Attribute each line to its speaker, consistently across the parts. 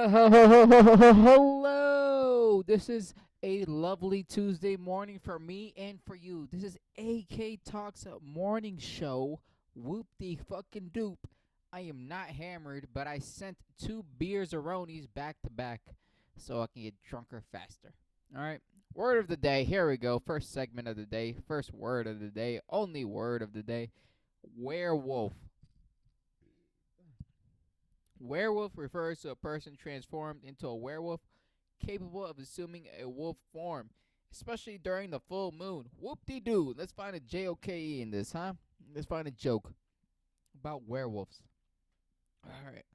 Speaker 1: Hello! This is a lovely Tuesday morning for me and for you. This is AK Talks morning show. Whoop the fucking doop. I am not hammered, but I sent 2 beers back to back so I can get drunker faster. Alright? Word of the day. Here we go. First segment of the day. First word of the day. Only word of the day. Werewolf. Werewolf refers to a person transformed into a werewolf capable of assuming a wolf form, especially during the full moon. Whoop de doo. Let's find a JOKE in this, huh? Let's find a joke about werewolves. Alright.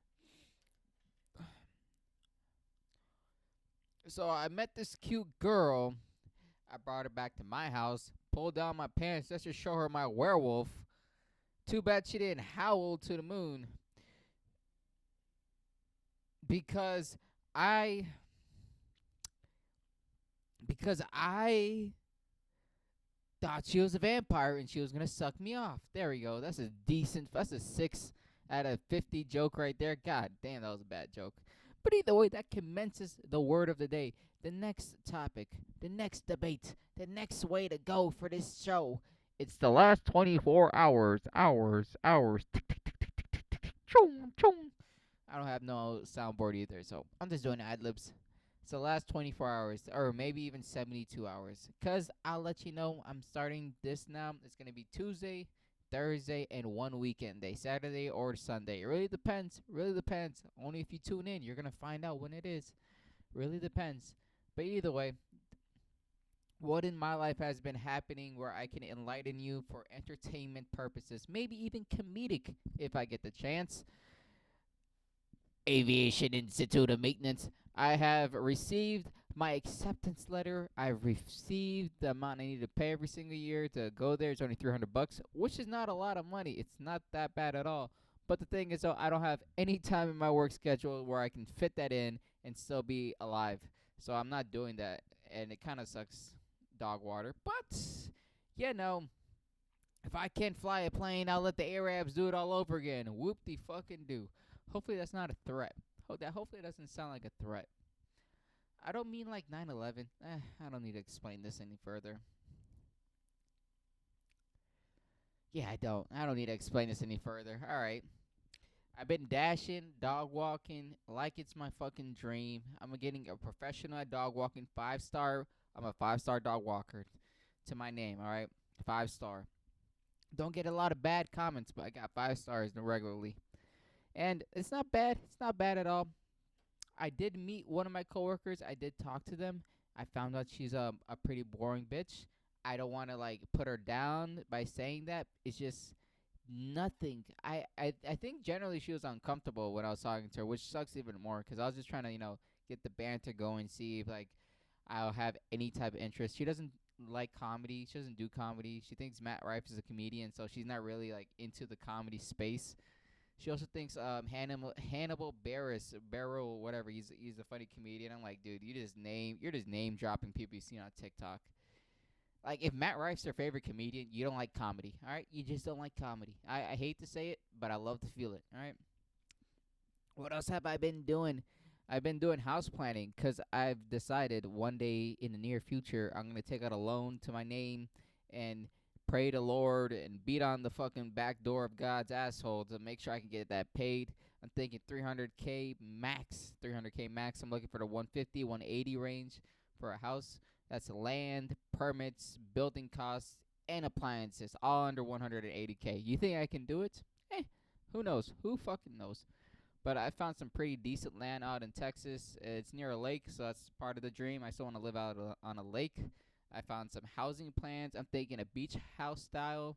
Speaker 1: So I met this cute girl. I brought her back to my house, pulled down my pants just to show her my werewolf. Too bad she didn't howl to the moon. Because I I thought she was a vampire and she was gonna suck me off. There we go. That's a 6 out of 50 joke right there. God damn, that was a bad joke. But either way, that commences the word of the day. The next topic, the next debate, the next way to go for this show. It's the last 24 hours. Hours. Chung, chung. I don't have no soundboard either, so I'm just doing ad libs. So last 24 hours, or maybe even 72 hours. Because I'll let you know, I'm starting this now. It's going to be Tuesday, Thursday, and one weekend day. Saturday or Sunday. It really depends. Really depends. Only if you tune in, you're going to find out when it is. Really depends. But either way, what in my life has been happening where I can enlighten you for entertainment purposes, maybe even comedic if I get the chance. Aviation Institute of Maintenance. I have received my acceptance letter. I've received the amount I need to pay every single year to go there. It's only $300, which is not a lot of money. It's not that bad at all. But the thing is, though, I don't have any time in my work schedule where I can fit that in and still be alive. So I'm not doing that, and it kind of sucks dog water. But, you know, if I can't fly a plane, I'll let the Arabs do it all over again. Whoop de fucking do. Hopefully that's not a threat. Hopefully it doesn't sound like a threat. I don't mean like 9/11. I don't need to explain this any further. Yeah, I don't. I don't need to explain this any further. All right. I've been dashing, dog walking like it's my fucking dream. I'm getting a professional at dog walking, 5 star. I'm a 5 star dog walker to my name, all right? 5 star. Don't get a lot of bad comments, but I got 5 stars regularly. And it's not bad. It's not bad at all. I did meet one of my coworkers. I did talk to them. I found out she's a pretty boring bitch. I don't want to like put her down by saying that. It's just nothing. I think generally she was uncomfortable when I was talking to her, which sucks even more because I was just trying to get the banter going, see if like I'll have any type of interest. She doesn't like comedy. She doesn't do comedy. She thinks Matt Rife is a comedian, so she's not really like into the comedy space. She also thinks Hannibal Barrow, whatever. He's a funny comedian. I'm like, dude, you're just name dropping people you see on TikTok. Like, if Matt Rife's your favorite comedian, you don't like comedy. All right, you just don't like comedy. I hate to say it, but I love to feel it. All right. What else have I been doing? I've been doing house planning because I've decided one day in the near future I'm gonna take out a loan to my name and pray to Lord and beat on the fucking back door of God's asshole to make sure I can get that paid. I'm thinking 300K max. 300K max. I'm looking for the 150, 180 range for a house. That's land, permits, building costs, and appliances, all under 180K. You think I can do it? Who knows? Who fucking knows? But I found some pretty decent land out in Texas. It's near a lake, so that's part of the dream. I still want to live out on a lake. I found some housing plans. I'm thinking a beach house style,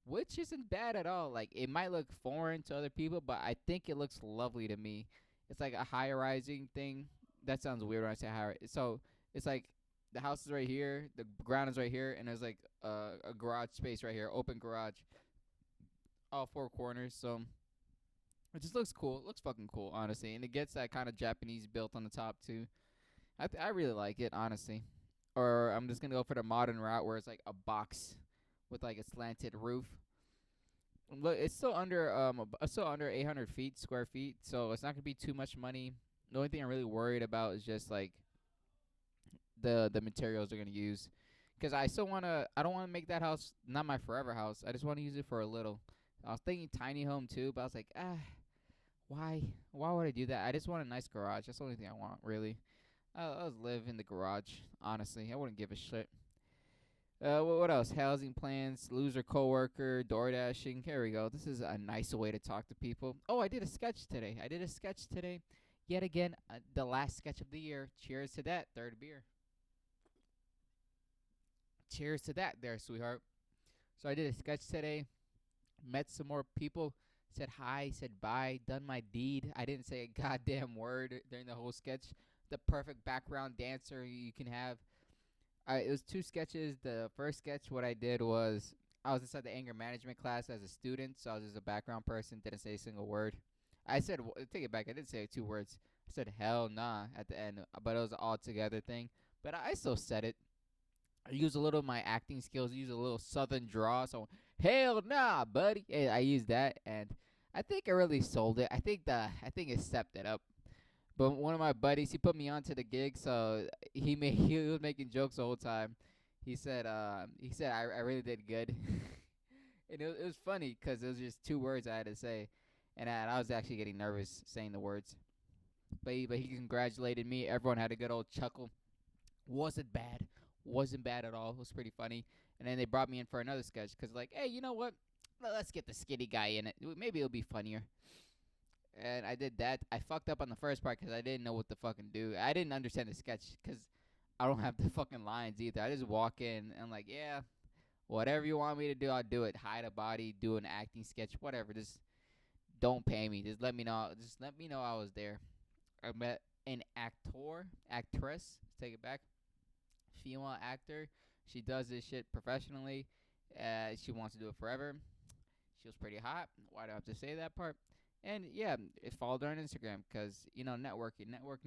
Speaker 1: which isn't bad at all. Like, it might look foreign to other people, but I think it looks lovely to me. It's like a high rising thing. That sounds weird when I say high. So it's like the house is right here, the ground is right here, and there's like a garage space right here, open garage, all four corners. So it just looks cool. It looks fucking cool, honestly, and it gets that kind of Japanese built on the top too. I really like it, honestly. Or I'm just gonna go for the modern route where it's like a box with like a slanted roof. Look, it's still under 800 feet square feet, so it's not gonna be too much money. The only thing I'm really worried about is just like the materials they're gonna use. Cause I still wanna, I don't wanna make that house not my forever house. I just wanna use it for a little. I was thinking tiny home too, but I was like, why? Why would I do that? I just want a nice garage. That's the only thing I want, really. I'll just live in the garage. Honestly, I wouldn't give a shit. What else? Housing plans, loser coworker, door dashing. Here we go. This is a nice way to talk to people. Oh, I did a sketch today. Yet again, the last sketch of the year. Cheers to that. Third beer. Cheers to that, there, sweetheart. So I did a sketch today. Met some more people. Said hi. Said bye. Done my deed. I didn't say a goddamn word during the whole sketch. The perfect background dancer you can have. It was two sketches. The first sketch, what I did was I was inside the anger management class as a student, so I was just a background person. Didn't say a single word. I said, take it back. I didn't say 2 words. I said hell nah at the end, but it was an all together thing. But I still said it. I used a little of my acting skills. I used a little southern draw. So hell nah, buddy. And I used that, and I think I really sold it. I think it stepped it up. But one of my buddies, he put me onto the gig, so he was making jokes the whole time. He said I really did good, and it was funny because it was just 2 words I had to say, and I was actually getting nervous saying the words. But he congratulated me. Everyone had a good old chuckle. Wasn't bad at all. It was pretty funny. And then they brought me in for another sketch because like, hey, you know what? Let's get the skinny guy in it. Maybe it'll be funnier. And I did that. I fucked up on the first part because I didn't know what to fucking do. I didn't understand the sketch because I don't have the fucking lines either. I just walk in and I'm like, yeah, whatever you want me to do, I'll do it. Hide a body, do an acting sketch, whatever. Just don't pay me. Just let me know. Just let me know I was there. I met an actress. Take it back. Female actor. She does this shit professionally. She wants to do it forever. She was pretty hot. Why do I have to say that part? And yeah, it followed her on Instagram because networking, network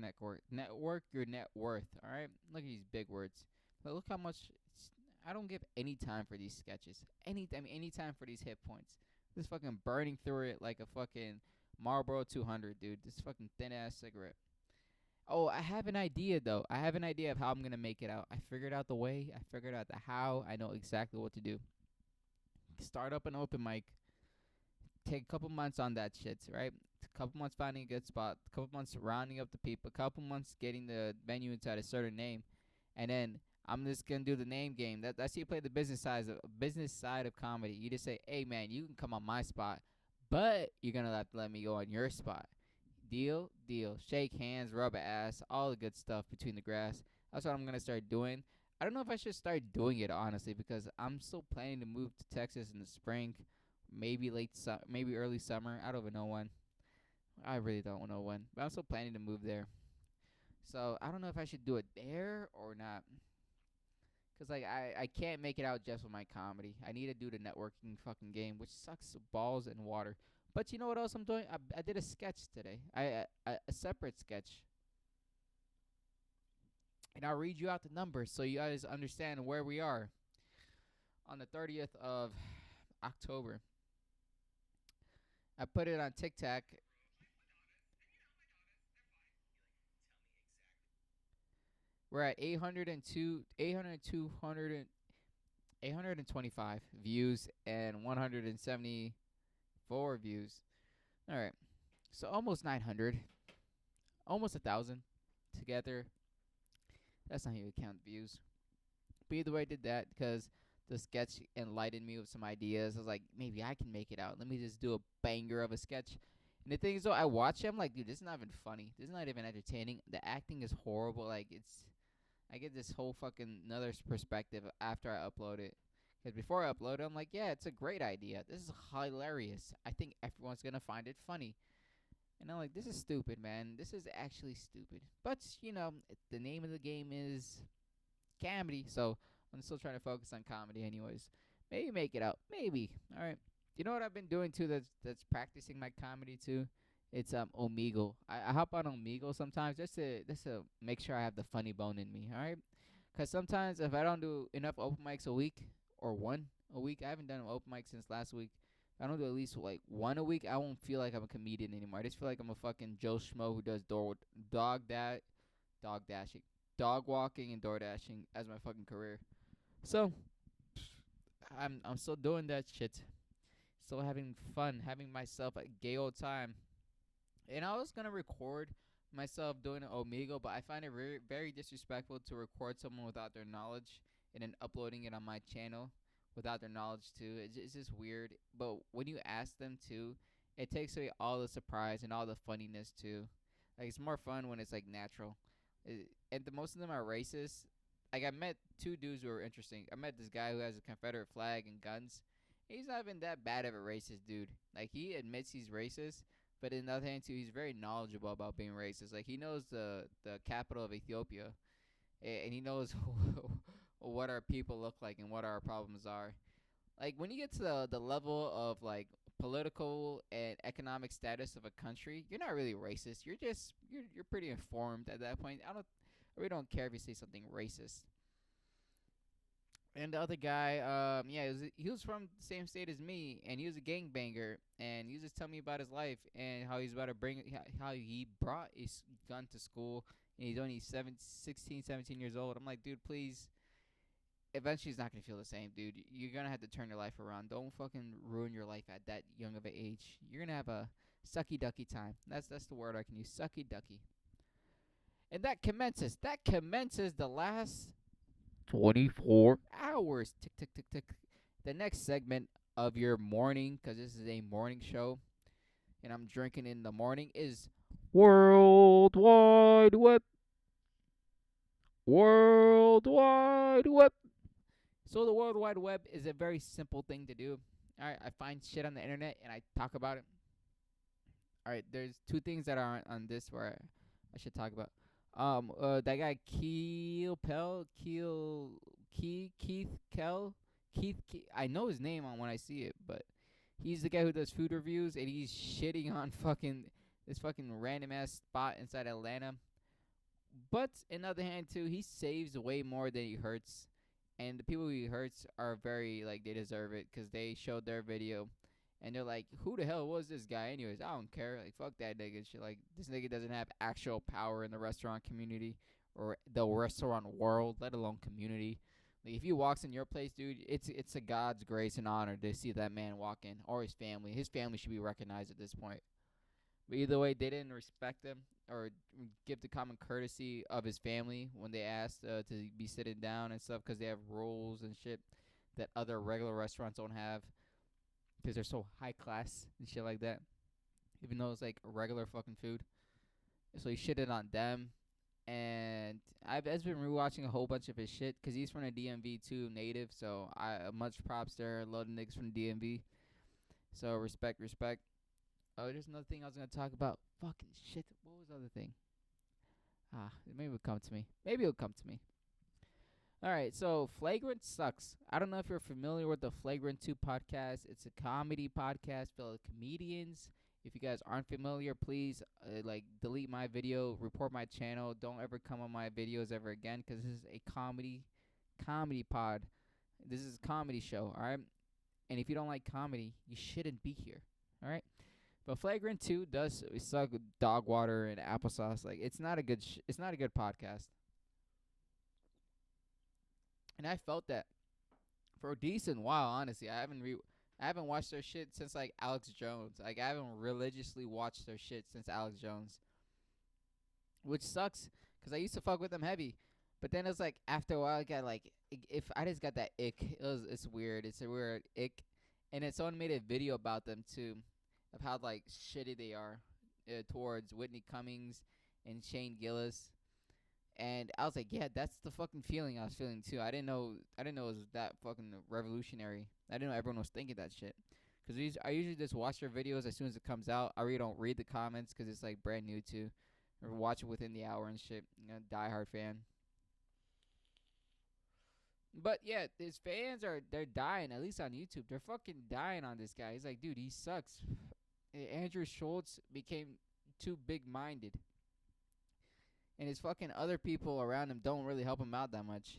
Speaker 1: your net worth. All right, look at these big words. But look how much I don't give any time for these sketches. Any time for these hit points. This fucking burning through it like a fucking Marlboro 200, dude. This fucking thin ass cigarette. Oh, I have an idea though. I have an idea of how I'm gonna make it out. I figured out the way. I figured out the how. I know exactly what to do. Start up an open mic. Take a couple months on that shit, right? A couple months finding a good spot. A couple months rounding up the people. A couple months getting the venue inside a certain name, and then I'm just gonna do the name game. That's how you play the business side of comedy. You just say, hey man, you can come on my spot, but you're gonna have to let me go on your spot. Deal, deal. Shake hands, rub ass, all the good stuff between the grass. That's what I'm gonna start doing. I don't know if I should start doing it honestly because I'm still planning to move to Texas in the spring, maybe maybe early summer. I don't even know when. I really don't know when, but I'm still planning to move there. So I don't know if I should do it there or not. Cause like I can't make it out just with my comedy. I need to do the networking fucking game, which sucks balls and water. But you know what else I'm doing? I did a sketch today. A separate sketch, and I'll read you out the numbers so you guys understand where we are on the 30th of October. I put it on TikTok. We're at 825 views and 174 views. All right. So almost 900, almost 1,000 together. That's not even count views. But either way, I did that because the sketch enlightened me with some ideas. I was like, maybe I can make it out. Let me just do a banger of a sketch. And the thing is, though, I watch it. I'm like, dude, this is not even funny. This is not even entertaining. The acting is horrible. Like, I get this whole fucking another perspective after I upload it. Because before I upload it, I'm like, yeah, it's a great idea. This is hilarious. I think everyone's going to find it funny. And I'm like, this is stupid, man. This is actually stupid. But, the name of the game is comedy. So I'm still trying to focus on comedy anyways. Maybe make it out. Maybe. All right. You know what I've been doing too that's practicing my comedy too? It's Omegle. I hop on Omegle sometimes just to make sure I have the funny bone in me, all right? Cuz sometimes if I don't do enough open mics a week or one a week, I haven't done an open mic since last week. I don't do at least like one a week, I won't feel like I'm a comedian anymore. I just feel like I'm a fucking Joe Schmo who does dog that dog dashing, dog walking, and door dashing as my fucking career. So I'm still doing that shit, still having fun, having myself a gay old time. And I was gonna record myself doing an Omegle, but I find it very disrespectful to record someone without their knowledge and then uploading it on my channel without their knowledge too. It's just weird. But when you ask them to, it takes away all the surprise and all the funniness too. Like it's more fun when it's like natural. And most of them are racist. Like I met two dudes who were interesting. I met this guy who has a Confederate flag and guns. He's not even that bad of a racist dude. Like he admits he's racist, but in the other hand too, he's very knowledgeable about being racist. Like he knows the capital of Ethiopia, and he knows what our people look like and what our problems are. Like when you get to the level of like political and economic status of a country, you're not really racist. You're pretty informed at that point. I really don't care if you say something racist. And the other guy, yeah, he was from the same state as me, and he was a gangbanger, and he was just telling me about his life and how he's about to how he brought his gun to school, and he's only 16, 17 years old. I'm like, dude, please. Eventually, it's not gonna feel the same, dude. You're gonna have to turn your life around. Don't fucking ruin your life at that young of an age. You're gonna have a sucky ducky time. That's the word I can use. Sucky ducky. And that commences the last 24 hours. Tick, tick, tick, tick. The next segment of your morning, because this is a morning show, and I'm drinking in the morning, is World Wide Web. World Wide Web. So the World Wide Web is a very simple thing to do. All right, I find shit on the internet and I talk about it. All right, there's two things that are on this where I should talk about. That guy Keel Pell, Keith Kell, I know his name on when I see it, but he's the guy who does food reviews and he's shitting on fucking this fucking random ass spot inside Atlanta. But in the other hand too, he saves way more than he hurts, and the people he hurts are very like they deserve it because they showed their video and they're like, who the hell was this guy anyways? I don't care. Like, fuck that nigga and shit. Like, this nigga doesn't have actual power in the restaurant community or the restaurant world, let alone community. Like, if he walks in your place, dude, it's a God's grace and honor to see that man walk in, or his family. His family should be recognized at this point. But either way, they didn't respect him or give the common courtesy of his family when they asked to be sitting down and stuff because they have rules and shit that other regular restaurants don't have because they're so high class and shit like that. Even though it's like regular fucking food. So he shitted on them. And I've been rewatching a whole bunch of his shit because he's from the DMV too, native. So I much props there. A lot of niggas from the DMV. So respect, respect. Oh, there's another thing I was gonna talk about. Fucking shit. What was the other thing? Maybe it'll come to me. Maybe it'll come to me. Alright, so Flagrant sucks. I don't know if you're familiar with the Flagrant 2 podcast. It's a comedy podcast filled with comedians. If you guys aren't familiar, please delete my video, report my channel. Don't ever come on my videos ever again because this is a comedy pod. This is a comedy show, alright? And if you don't like comedy, you shouldn't be here, alright? But Flagrant 2 does suck with dog water and applesauce. Like it's not a good it's not a good podcast. And I felt that for a decent while, honestly. I haven't watched their shit since like Alex Jones. Like I haven't religiously watched their shit since Alex Jones, which sucks because I used to fuck with them heavy. But then it's like after a while, I got like if I just got that ick. It's weird. It's a weird ick, and then someone made a video about them too, of how like shitty they are towards Whitney Cummings and Shane Gillis. And I was like, yeah, that's the fucking feeling I was feeling too. I didn't know it was that fucking revolutionary. I didn't know everyone was thinking that shit. Cause I usually just watch their videos as soon as it comes out. I really don't read the comments because it's like brand new too. Or watch it within the hour and shit. Diehard fan. But yeah, his fans they're dying. At least on YouTube, they're fucking dying on this guy. He's like, dude, he sucks. Andrew Schultz became too big-minded. And his fucking other people around him don't really help him out that much.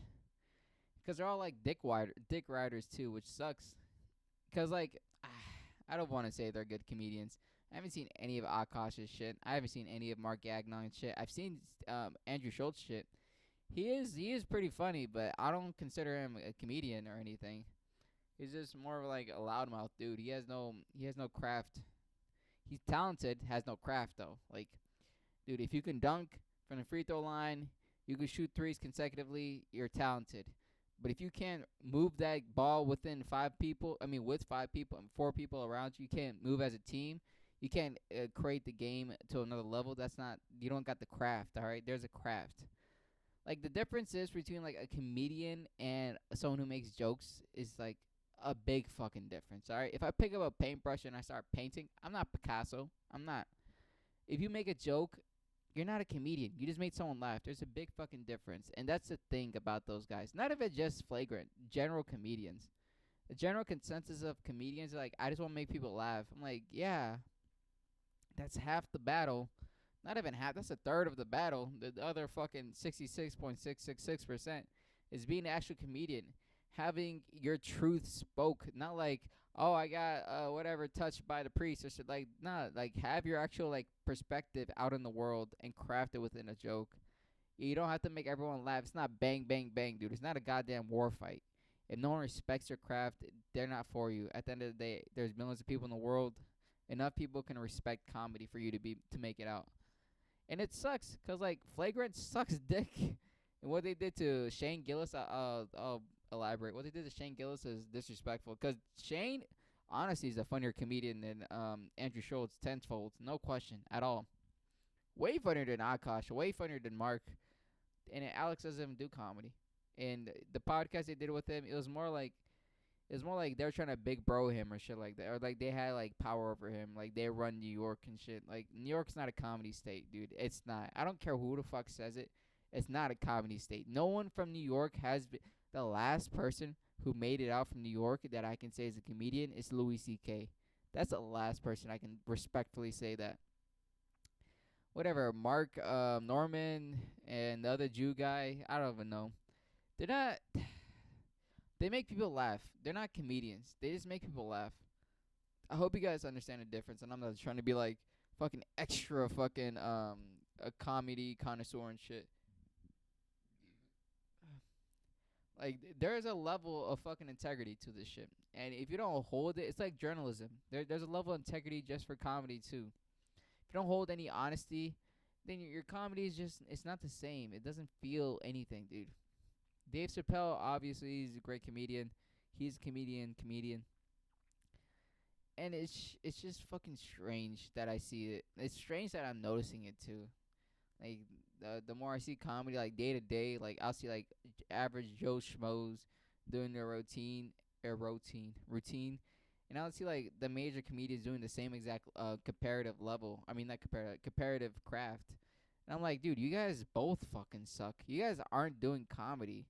Speaker 1: Because they're all like dick riders too, which sucks. Because like, I don't want to say they're good comedians. I haven't seen any of Akash's shit. I haven't seen any of Mark Gagnon's shit. I've seen Andrew Schultz shit. He is pretty funny, but I don't consider him a comedian or anything. He's just more of like a loudmouth dude. He has no craft. He's talented, has no craft though. Like, dude, if you can dunk from the free throw line, you can shoot threes consecutively, you're talented. But if you can't move that ball within five people, I mean, with five people and four people around you, you can't move as a team. You can't create the game to another level. That's not. You don't got the craft. All right, there's a craft. Like the difference is between like a comedian and someone who makes jokes is like a big fucking difference. All right, if I pick up a paintbrush and I start painting, I'm not Picasso. I'm not. If you make a joke, you're not a comedian. You just made someone laugh. There's a big fucking difference. And that's the thing about those guys. Not even just flagrant, general comedians. The general consensus of comedians are like, I just want to make people laugh. I'm like, yeah, that's half the battle. Not even half. That's a third of the battle. The other fucking 66.666% is being an actual comedian. Having your truth spoke. Not like, oh, I got whatever touched by the priest or shit. Like, nah, like have your actual like perspective out in the world and craft it within a joke. You don't have to make everyone laugh. It's not bang bang bang, dude. It's not a goddamn war fight. If no one respects your craft, they're not for you. At the end of the day, there's millions of people in the world. Enough people can respect comedy for you to make it out. And it sucks, cause like Flagrant sucks dick. And what they did to Shane Gillis, I'll elaborate. What they did to Shane Gillis is disrespectful. Cause Shane, honestly, is a funnier comedian than Andrew Schultz tenfold, no question at all. Way funnier than Akash, way funnier than Mark. And Alex doesn't even do comedy. And the podcast they did with him, it was more like they were trying to big bro him or shit like that, or like they had like power over him, like they run New York and shit. Like New York's not a comedy state, dude. It's not. I don't care who the fuck says it. It's not a comedy state. No one from New York has been. The last person who made it out from New York that I can say is a comedian is Louis C.K. That's the last person I can respectfully say that. Whatever, Mark Norman and the other Jew guy, I don't even know. They're not. They make people laugh. They're not comedians. They just make people laugh. I hope you guys understand the difference. And I'm not trying to be like fucking extra fucking a comedy connoisseur and shit. Like there's a level of fucking integrity to this shit. And if you don't hold it, it's like journalism. There's a level of integrity just for comedy too. If you don't hold any honesty, then your comedy is just it's not the same. It doesn't feel anything, dude. Dave Chappelle, obviously, he's a great comedian. He's a comedian. And it's just fucking strange that I see it. It's strange that I'm noticing it too. Like the more I see comedy, like day to day, like I'll see like average Joe schmoes doing their routine, and I'll see like the major comedians doing the same exact comparative level. I mean, not comparative craft. And I'm like, dude, you guys both fucking suck. You guys aren't doing comedy.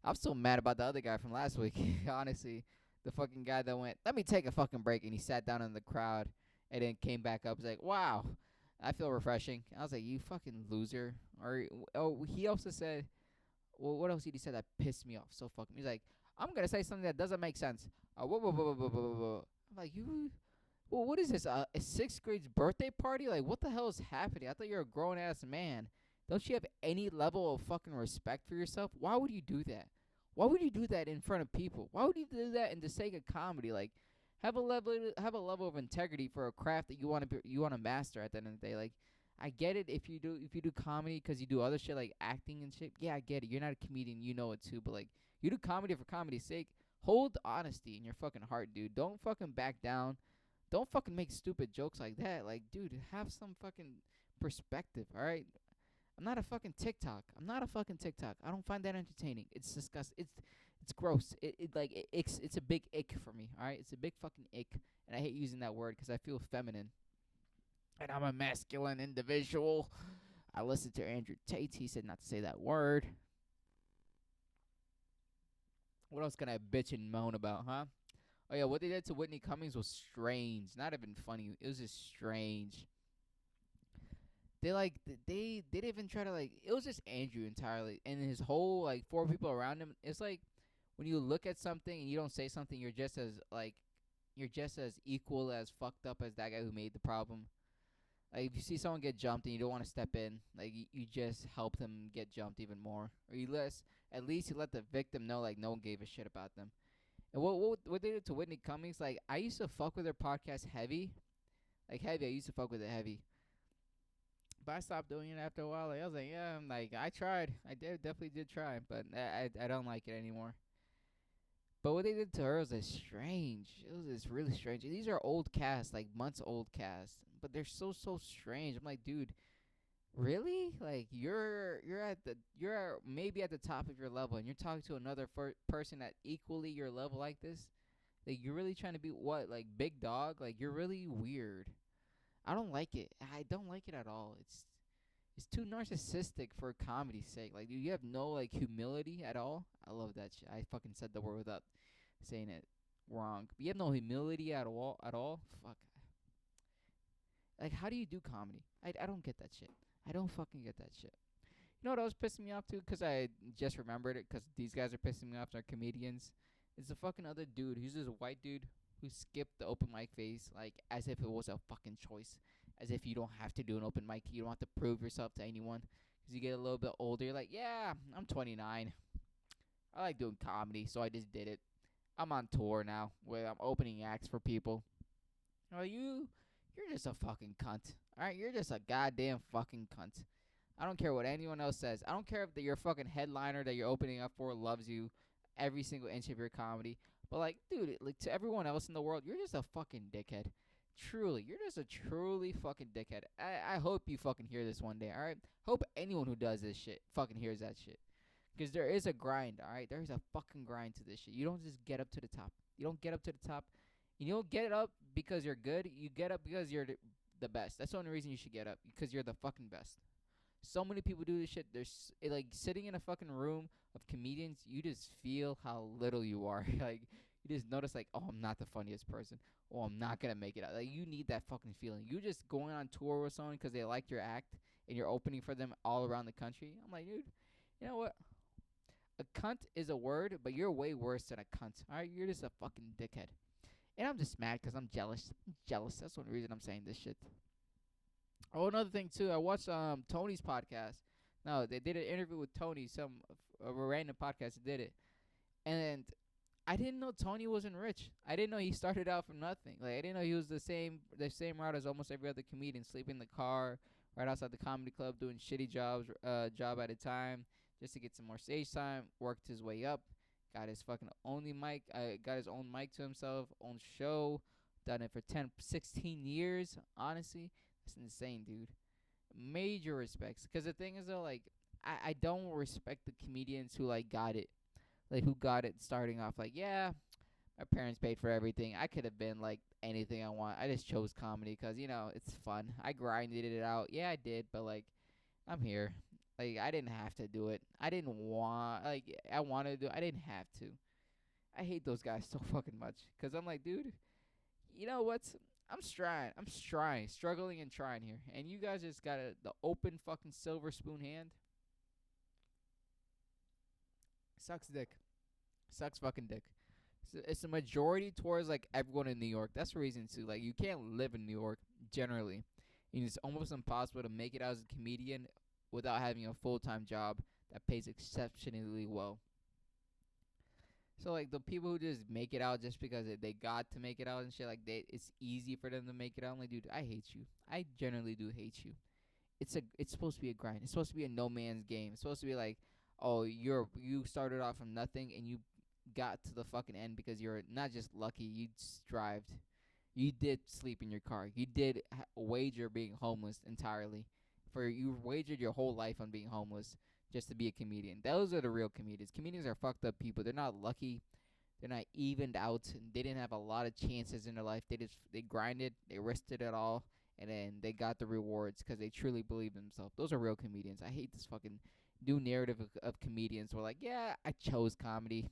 Speaker 1: I'm so mad about the other guy from last week. Honestly, the fucking guy that went, let me take a fucking break, and he sat down in the crowd and then came back up. He's like, wow, I feel refreshing. I was like, you fucking loser. Or oh, he also said, well, what else did he say that pissed me off so fucking? He's like, I'm gonna say something that doesn't make sense. Whoa, whoa, whoa, whoa, whoa, whoa, whoa. I'm like, you. Well, what is this? A sixth grade's birthday party? Like, what the hell is happening? I thought you were a grown ass man. Don't you have any level of fucking respect for yourself? Why would you do that? Why would you do that in front of people? Why would you do that in the sake of comedy? Like, have a level of integrity for a craft that you wanna master at the end of the day. Like, I get it if you do comedy 'cause you do other shit like acting and shit. Yeah, I get it. You're not a comedian, you know it too. But like, you do comedy for comedy's sake. Hold honesty in your fucking heart, dude. Don't fucking back down. Don't fucking make stupid jokes like that. Like, dude, have some fucking perspective, alright? I'm not a fucking TikTok. I don't find that entertaining. It's disgusting. It's gross. It's a big ick for me, alright? It's a big fucking ick. And I hate using that word 'cause I feel feminine. And I'm a masculine individual. I listened to Andrew Tate. He said not to say that word. What else can I bitch and moan about, huh? Oh yeah, what they did to Whitney Cummings was strange. Not even funny. It was just strange. They didn't even try to like. It was just Andrew entirely, and his whole like four people around him. It's like when you look at something and you don't say something, you're just as like you're just as equal as fucked up as that guy who made the problem. Like if you see someone get jumped and you don't want to step in, like you just help them get jumped even more, or at least you let the victim know like no one gave a shit about them. And what they did to Whitney Cummings, like I used to fuck with her podcast heavy, like heavy. I used to fuck with it heavy, but I stopped doing it after a while. Like I was like, yeah, I'm like I tried, definitely did try, but I don't like it anymore. But what they did to her was just strange. It was just really strange. These are old casts, like months old casts, but they're so strange. I'm like, dude, really? Like you're maybe at the top of your level, and you're talking to another person at equally your level like this. Like you're really trying to be what, like big dog? Like you're really weird. I don't like it. I don't like it at all. It's too narcissistic for comedy's sake. Like, you have no like humility at all. I love that shit. I fucking said the word without saying it wrong. But you have no humility at all. At all. Fuck. Like, how do you do comedy? I don't get that shit. I don't fucking get that shit. You know what else pissing me off too? Cause I just remembered it. Cause these guys are pissing me off. They're comedians. It's a fucking other dude. He's this white dude who skipped the open mic phase, like as if it was a fucking choice, as if you don't have to do an open mic. You don't have to prove yourself to anyone. Cause you get a little bit older. You're like, yeah, I'm 29. I like doing comedy, so I just did it. I'm on tour now, where I'm opening acts for people. Oh, you're just a fucking cunt. All right, you're just a goddamn fucking cunt. I don't care what anyone else says. I don't care if your fucking headliner that you're opening up for loves you every single inch of your comedy. But like, dude, like to everyone else in the world, you're just a fucking dickhead. Truly, you're just a truly fucking dickhead. I hope you fucking hear this one day, alright? Hope anyone who does this shit fucking hears that shit. Because there is a grind, alright? There is a fucking grind to this shit. You don't just get up to the top. You don't get up to the top. You don't get up because you're good. You get up because you're the best. That's the only reason you should get up. Because you're the fucking best. So many people do this shit. There's like sitting in a fucking room of comedians. You just feel how little you are. Like you just notice like, oh, I'm not the funniest person. Oh, I'm not gonna make it out. Like you need that fucking feeling. You just going on tour with someone because they like your act and you're opening for them all around the country. I'm like, dude, you know what? A cunt is a word, but you're way worse than a cunt. All right, you're just a fucking dickhead. And I'm just mad because I'm jealous. I'm jealous. That's the only reason I'm saying this shit. Oh, another thing too. I watched Tony's podcast. No, they did an interview with Tony. Some a random podcast did it, and I didn't know Tony wasn't rich. I didn't know he started out from nothing. Like I didn't know he was the same route as almost every other comedian, sleeping in the car right outside the comedy club, doing shitty job at a time, just to get some more stage time. Worked his way up, got his fucking only mic, got his own mic to himself, own show. Done it for 10, 16 years. Honestly, that's insane, dude. Major respects. Because the thing is, though, like, I don't respect the comedians who, like, got it. Like, who got it starting off. Like, yeah, my parents paid for everything. I could have been, like, anything I want. I just chose comedy because, it's fun. I grinded it out. Yeah, I did. But, like, I'm here. Like, I didn't have to do it. I didn't want, like, I wanted to do it. I didn't have to. I hate those guys so fucking much. Because I'm like, dude, you know what? Struggling and trying here. And you guys just got the open fucking silver spoon hand. Sucks dick. Sucks fucking dick. It's a majority towards like everyone in New York. That's the reason too. Like you can't live in New York generally. And it's almost impossible to make it out as a comedian without having a full-time job that pays exceptionally well. So like the people who just make it out just because they got to make it out and shit, like it's easy for them to make it out. I'm like, dude, I hate you. I generally do hate you. It's supposed to be a grind. It's supposed to be a no man's game. It's supposed to be like, oh, you started off from nothing and you got to the fucking end because you're not just lucky. You strived. You did sleep in your car. You did wager being homeless entirely. For you wagered your whole life on being homeless just to be a comedian. Those are the real comedians. Comedians are fucked up people. They're not lucky. They're not evened out. And they didn't have a lot of chances in their life. They grinded. They risked it all, and then they got the rewards because they truly believe in themselves. Those are real comedians. I hate this fucking new narrative of comedians where like, yeah, I chose comedy.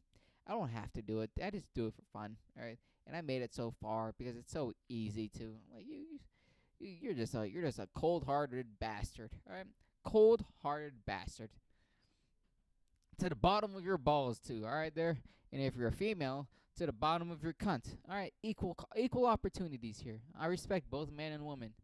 Speaker 1: I don't have to do it. I just do it for fun. All right, and I made it so far because it's so easy to. Like you're just a cold-hearted bastard. All right, cold-hearted bastard to the bottom of your balls too. All right, there. And if you're a female, to the bottom of your cunt. All right, equal opportunities here. I respect both man and woman.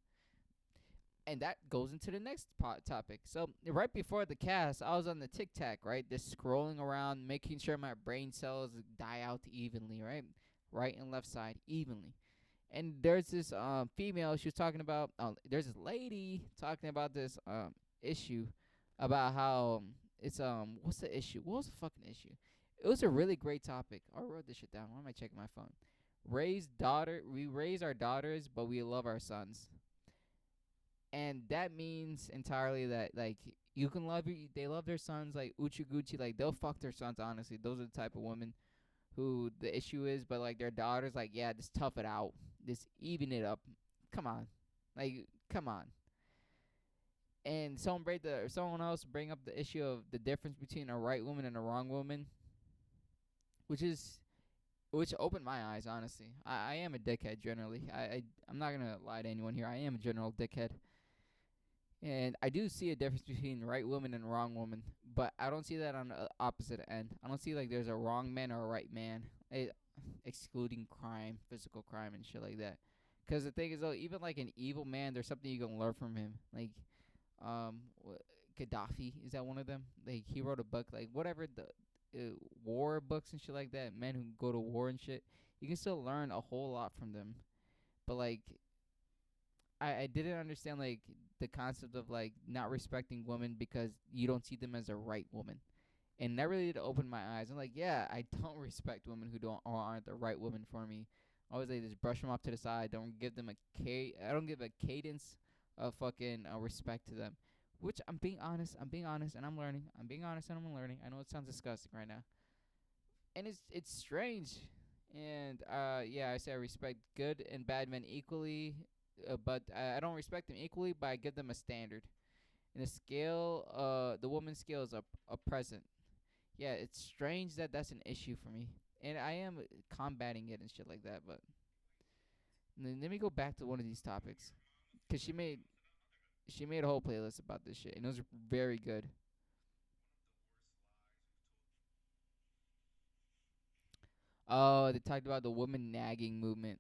Speaker 1: And that goes into the next topic. So right before the cast, I was on the Tic Tac, right, just scrolling around, making sure my brain cells die out evenly, right and left side evenly. And there's this female. She was talking about. There's this lady talking about this issue about how it's what's the issue? What was the fucking issue? It was a really great topic. I wrote this shit down. Why am I checking my phone? We raise our daughters, but we love our sons. And that means entirely that like you can love they love their sons like Uchi Gucci, like they'll fuck their sons. Honestly, those are the type of women who the issue is, but like their daughters, like yeah, just tough it out, just even it up. Come on, like come on. And someone else bring up the issue of the difference between a right woman and a wrong woman, which is which opened my eyes. Honestly, I am a dickhead generally. I'm not gonna lie to anyone here. I am a general dickhead. And I do see a difference between right woman and wrong woman, but I don't see that on the opposite end. I don't see like there's a wrong man or a right man, excluding crime, physical crime, and shit like that. Because the thing is, though, even like an evil man, there's something you can learn from him. Like, um, Gaddafi, is that one of them? Like, he wrote a book, like whatever the war books and shit like that. Men who go to war and shit, you can still learn a whole lot from them. But like, I didn't understand like the concept of like not respecting women because you don't see them as a right woman. And that really did open my eyes. I'm like, yeah, I don't respect women who don't or aren't the right woman for me. I always like just brush them off to the side. Don't give them I don't give a cadence of fucking respect to them. Which I'm being honest. I'm being honest, and I'm learning. I'm being honest, and I'm learning. I know it sounds disgusting right now, and it's strange. And yeah, I say I respect good and bad men equally, but I don't respect them equally. But I give them a standard. And the scale, the woman's scale is a present. Yeah, it's strange that that's an issue for me, and I am combating it and shit like that. But let me go back to one of these topics, cause she made a whole playlist about this shit, and it was very good. Oh, they talked about the woman nagging movement.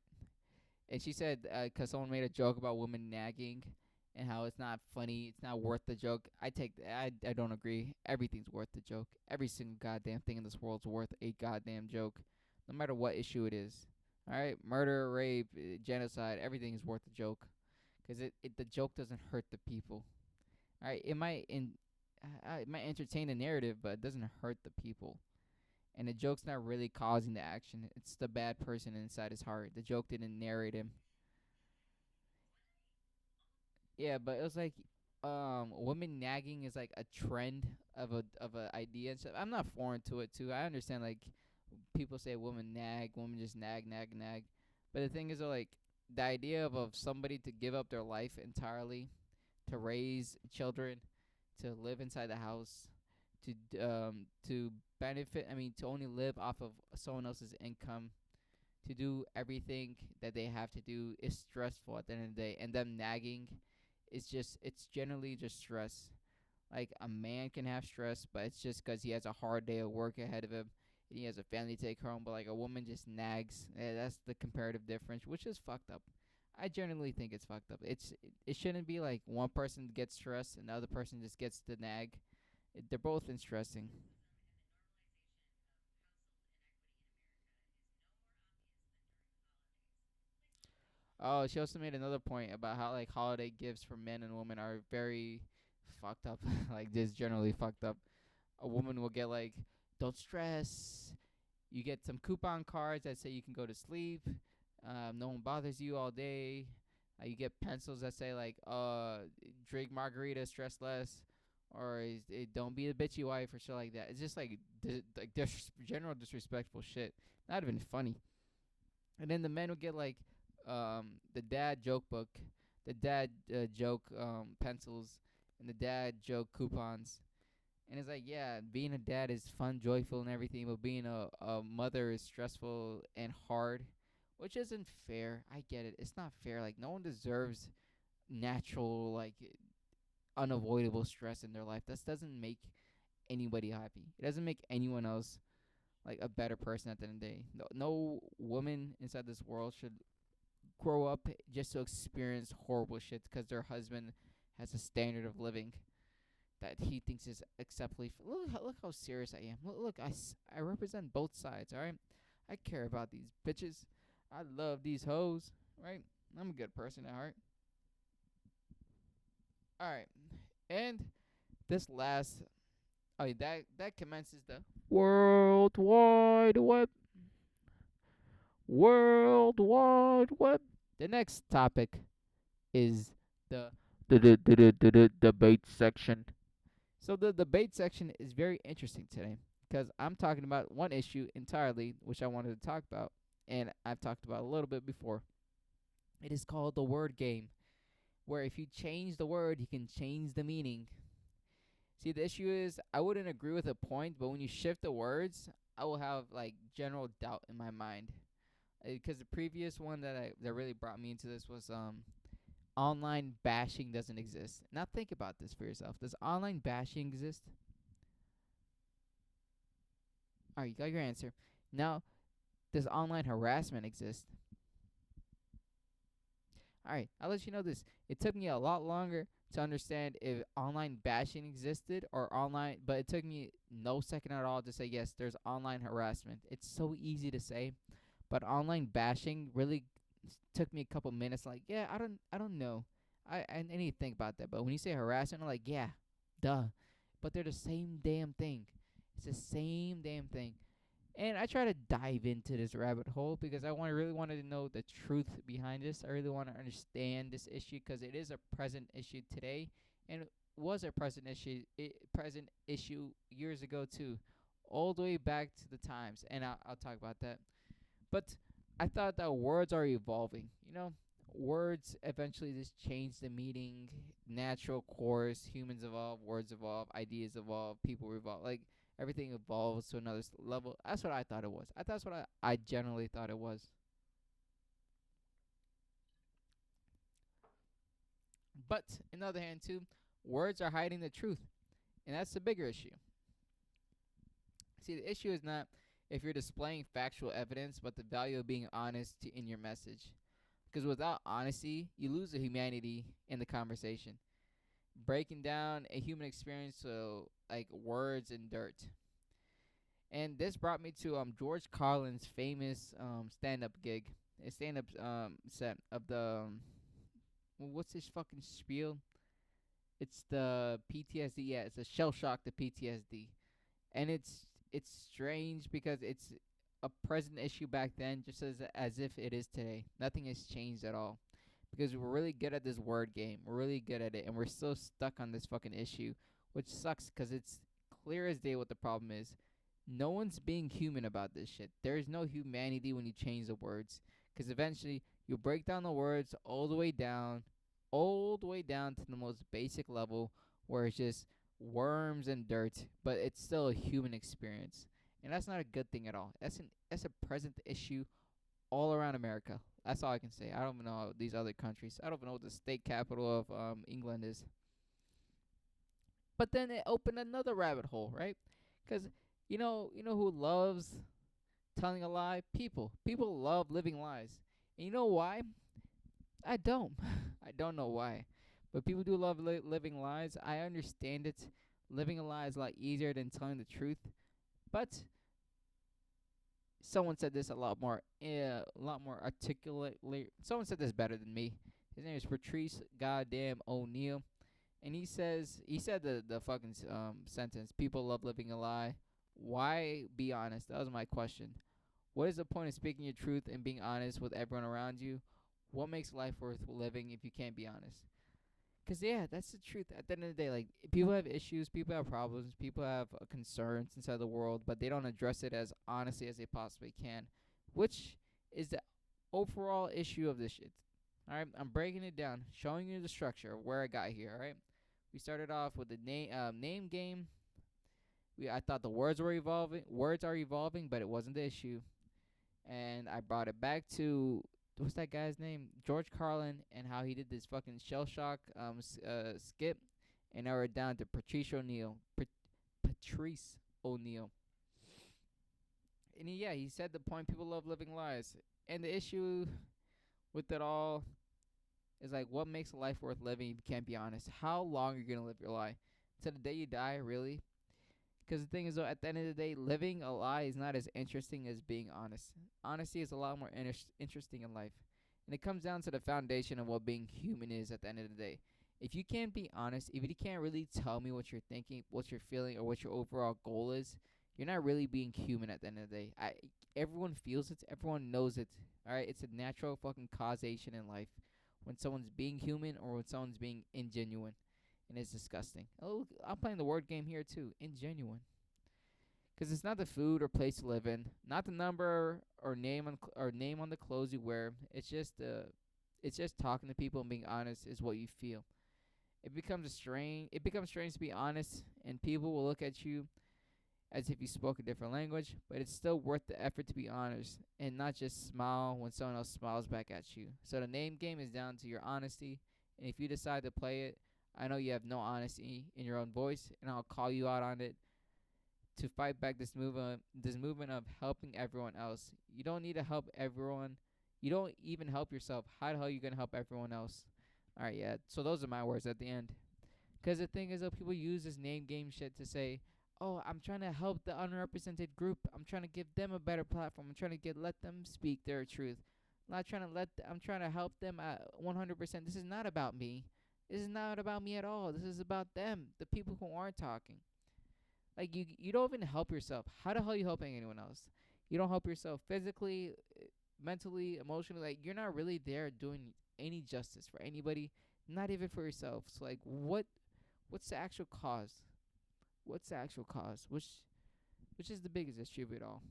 Speaker 1: And she said, 'cause someone made a joke about women nagging and how it's not funny, it's not worth the joke. I don't agree. Everything's worth the joke. Every single goddamn thing in this world's worth a goddamn joke, no matter what issue it is. All right, murder, rape, genocide, everything is worth a joke, 'cause the joke doesn't hurt the people. All right, it might entertain the narrative, but it doesn't hurt the people. And the joke's not really causing the action. It's the bad person inside his heart. The joke didn't narrate him. Yeah, but it was like women nagging is like a trend of a idea and stuff. I'm not foreign to it too. I understand like people say women nag, women just nag. But the thing is though, like the idea of somebody to give up their life entirely to raise children, to live inside the house, to benefit, I mean to only live off of someone else's income, to do everything that they have to do is stressful at the end of the day. And them nagging it's generally just stress. Like a man can have stress, but it's just 'cause he has a hard day of work ahead of him and he has a family to take home. But like a woman just nags. That's the comparative difference, which is fucked up. I generally think it's fucked up. It shouldn't be like one person gets stressed and the other person just gets the nag. They're both stressing. Oh, she also made another point about how like holiday gifts for men and women are very fucked up. Like just generally fucked up. A woman will get like, don't stress. You get some coupon cards that say you can go to sleep. No one bothers you all day. You get pencils that say like, drink margarita, stress less, or don't be a bitchy wife or shit like that. It's just like general disrespectful shit. Not even funny. And then the men would get like the dad joke book, the dad joke pencils, and the dad joke coupons. And it's like, yeah, being a dad is fun, joyful, and everything, but being a mother is stressful and hard, which isn't fair. I get it. It's not fair. Like, no one deserves natural, like, unavoidable stress in their life. That doesn't make anybody happy. It doesn't make anyone else like a better person at the end of the day. No woman inside this world should grow up just to experience horrible shit because their husband has a standard of living that he thinks is acceptably. Look how serious I am. Look, I represent both sides. All right, I care about these bitches. I love these hoes. Right, I'm a good person at heart. All right, and this last. Oh, yeah, that commences the World Wide Web. World Wide Web. The next topic is the debate section. So the debate section is very interesting today because I'm talking about one issue entirely, which I wanted to talk about, and I've talked about a little bit before. It is called the word game, where if you change the word, you can change the meaning. See, the issue is I wouldn't agree with a point, but when you shift the words, I will have like general doubt in my mind. Because the previous one that really brought me into this was online bashing doesn't exist. Now think about this for yourself. Does online bashing exist? All right, you got your answer. Now, does online harassment exist? All right, I'll let you know this. It took me a lot longer to understand if online bashing existed or online, but it took me no second at all to say yes, there's online harassment. It's so easy to say, but online bashing really took me a couple minutes. Like, yeah, I don't know. I need to think about that. But when you say harassment, I'm like, yeah, duh. But they're the same damn thing. It's the same damn thing. And I try to dive into this rabbit hole because really wanted to know the truth behind this. I really want to understand this issue because it is a present issue today, and it was a present issue years ago too, all the way back to the times. And I'll talk about that. But I thought that words are evolving. Words eventually just change the meaning. Natural course, humans evolve, words evolve, ideas evolve, people evolve. Like everything evolves to another level. That's what I thought it was. That's what I generally thought it was. But on the other hand, too, words are hiding the truth, and that's the bigger issue. See, the issue is not if you're displaying factual evidence, but the value of being honest in your message. Because without honesty, you lose the humanity in the conversation. Breaking down a human experience to like words and dirt. And this brought me to George Carlin's famous stand up gig, a stand up set of the what's his fucking spiel? It's the PTSD. Yeah, it's a shell shock to PTSD, and it's strange because it's a present issue back then, just as if it is today. Nothing has changed at all because we're really good at this word game. We're really good at it, and we're still stuck on this fucking issue, which sucks because it's clear as day what the problem is. No one's being human about this shit. There is no humanity when you change the words, because eventually you break down the words all the way down to the most basic level, where it's just worms and dirt, but it's still a human experience, and that's not a good thing at all. That's a present issue all around America. That's all I can say. I don't even know these other countries. I don't even know what the state capital of England is. But then it opened another rabbit hole, right? Because you know who loves telling a lie? People. People love living lies. And you know why? I don't. I don't know why. But people do love living lies. I understand it. Living a lie is a lot easier than telling the truth. But someone said this a lot more articulately. Someone said this better than me. His name is Patrice Goddamn O'Neill, and he said the fucking sentence. People love living a lie. Why be honest? That was my question. What is the point of speaking your truth and being honest with everyone around you? What makes life worth living if you can't be honest? Cause yeah, that's the truth. At the end of the day, like people have issues, people have problems, people have concerns inside the world, but they don't address it as honestly as they possibly can, which is the overall issue of this shit. All right, I'm breaking it down, showing you the structure of where I got here. All right, we started off with the name game. I thought the words were evolving. Words are evolving, but it wasn't the issue. And I brought it back to what's that guy's name? George Carlin, and how he did this fucking shell shock skip, and now we're down to Patrice O'Neill. Patrice O'Neill. And he said the point, people love living lies. And the issue with it all is like, what makes a life worth living if you can't be honest? How long are you going to live your lie? To the day you die, really? Because the thing is, though, at the end of the day, living a lie is not as interesting as being honest. Honesty is a lot more interesting in life. And it comes down to the foundation of what being human is at the end of the day. If you can't be honest, if you can't really tell me what you're thinking, what you're feeling, or what your overall goal is, you're not really being human at the end of the day. Everyone feels it, everyone knows it. Alright, it's a natural fucking causation in life when someone's being human or when someone's being ingenuine. And it's disgusting. Oh, I'm playing the word game here too. Ingenuine. Because it's not the food or place you live in, not the number or name on the clothes you wear. It's just talking to people and being honest is what you feel. It becomes strange to be honest, and people will look at you as if you spoke a different language, but it's still worth the effort to be honest and not just smile when someone else smiles back at you. So the name game is down to your honesty, and if you decide to play it, I know you have no honesty in your own voice, and I'll call you out on it to fight back this movement of helping everyone else. You don't need to help everyone. You don't even help yourself. How the hell are you gonna help everyone else? All right, yeah. So those are my words at the end. Because the thing is, though, people use this name game shit to say, "Oh, I'm trying to help the unrepresented group. I'm trying to give them a better platform. I'm trying to get let them speak their truth. I'm trying to help them at 100%. This is not about me. This is not about me at all. This is about them, the people who aren't talking. Like you don't even help yourself. How the hell are you helping anyone else? You don't help yourself physically, mentally, emotionally. Like you're not really there doing any justice for anybody, not even for yourself. So like what's the actual cause? What's the actual cause? Which is the biggest issue of it all?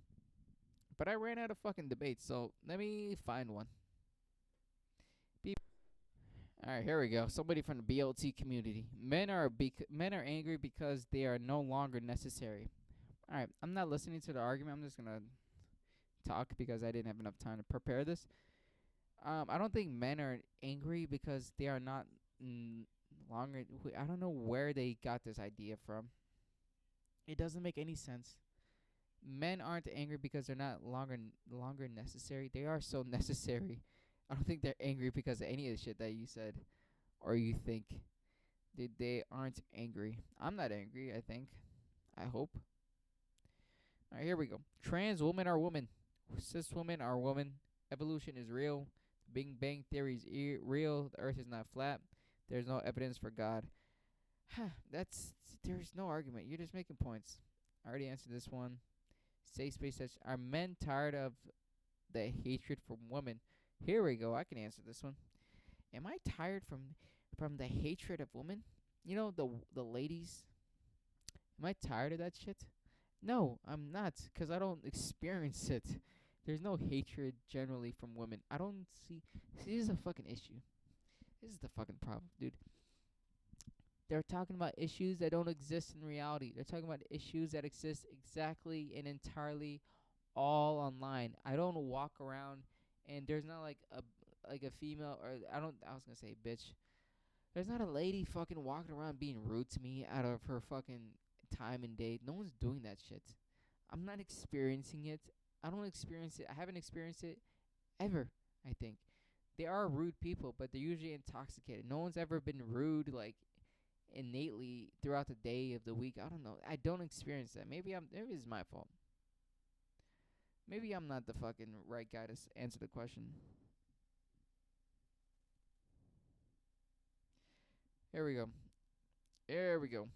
Speaker 1: But I ran out of fucking debates, so let me find one. All right, here we go. Somebody from the BLT community. Men are angry because they are no longer necessary. All right, I'm not listening to the argument. I'm just gonna talk because I didn't have enough time to prepare this. I don't think men are angry because they are not longer. I don't know where they got this idea from. It doesn't make any sense. Men aren't angry because they're not longer necessary. They are so necessary. I don't think they're angry because of any of the shit that you said or you think. They aren't angry. I'm not angry, I think. I hope. Alright, here we go. Trans women are women. Cis women are women. Evolution is real. Big Bang Theory is real. The earth is not flat. There's no evidence for God. There's no argument. You're just making points. I already answered this one. Safe space says, are men tired of the hatred from women? Here we go. I can answer this one. Am I tired from the hatred of women? You know, the ladies. Am I tired of that shit? No, I'm not, cause I don't experience it. There's no hatred generally from women. I don't see. See, this is a fucking issue. This is the fucking problem, dude. They're talking about issues that don't exist in reality. They're talking about issues that exist exactly and entirely all online. I don't walk around and there's not like a female or I was gonna say bitch. There's not a lady fucking walking around being rude to me out of her fucking time and day. No one's doing that shit. I'm not experiencing it. I don't experience it. I haven't experienced it ever, I think. They are rude people, but they're usually intoxicated. No one's ever been rude like innately throughout the day of the week. I don't know. I don't experience that. Maybe it's my fault. Maybe I'm not the fucking right guy to answer the question. Here we go. Here we go.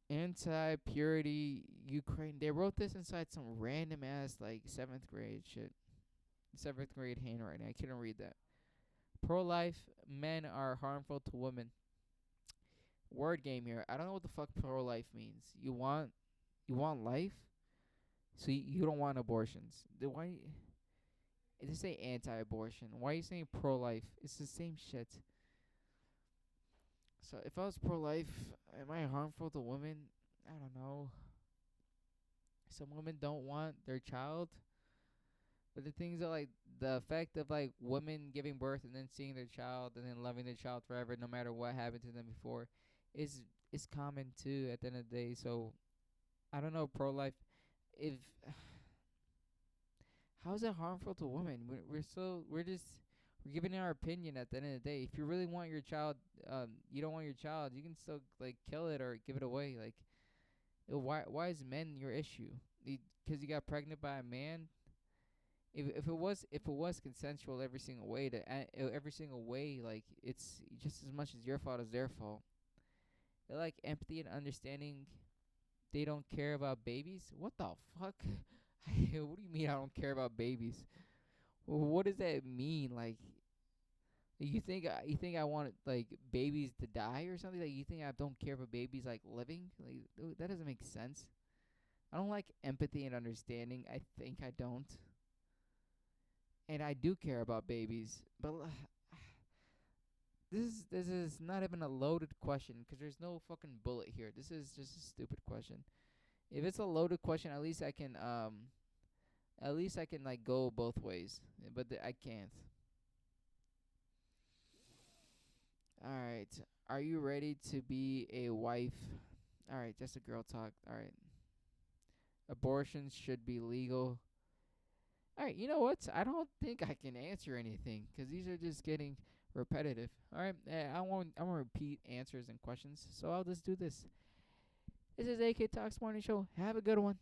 Speaker 1: Anti-purity Ukraine. They wrote this inside some random ass like seventh grade shit. Seventh grade handwriting. I couldn't read that. Pro-life men are harmful to women. Word game here. I don't know what the fuck pro-life means. You want life, so you don't want abortions. Why? It just say anti-abortion. Why are you saying pro-life? It's the same shit. So if I was pro-life, am I harmful to women? I don't know. Some women don't want their child, but the things are like the effect of like women giving birth and then seeing their child and then loving their child forever, no matter what happened to them before, is common too at the end of the day. So I don't know pro-life. if how is it harmful to women? We're giving our opinion at the end of the day. If you really want your child, you don't want your child, you can still like kill it or give it away. Like, why is men your issue? Because you got pregnant by a man. If it was consensual every single way, like it's just as much as your fault as their fault. They're like empathy and understanding. They don't care about babies. What the fuck? What do you mean I don't care about babies? What does that mean? Like, you think I want like babies to die or something? Like, you think I don't care about babies like living? Like, that doesn't make sense. I don't like empathy and understanding. I think I don't. And I do care about babies, but this is not even a loaded question because there's no fucking bullet here. This is just a stupid question. If it's a loaded question, at least I can like go both ways, but I can't. All right. Are you ready to be a wife? All right, just a girl talk. All right. Abortions should be legal. All right, you know what? I don't think I can answer anything because these are just getting repetitive. All right, I won't repeat answers and questions, so I'll just do this. This is AK Talks Morning Show. Have a good one.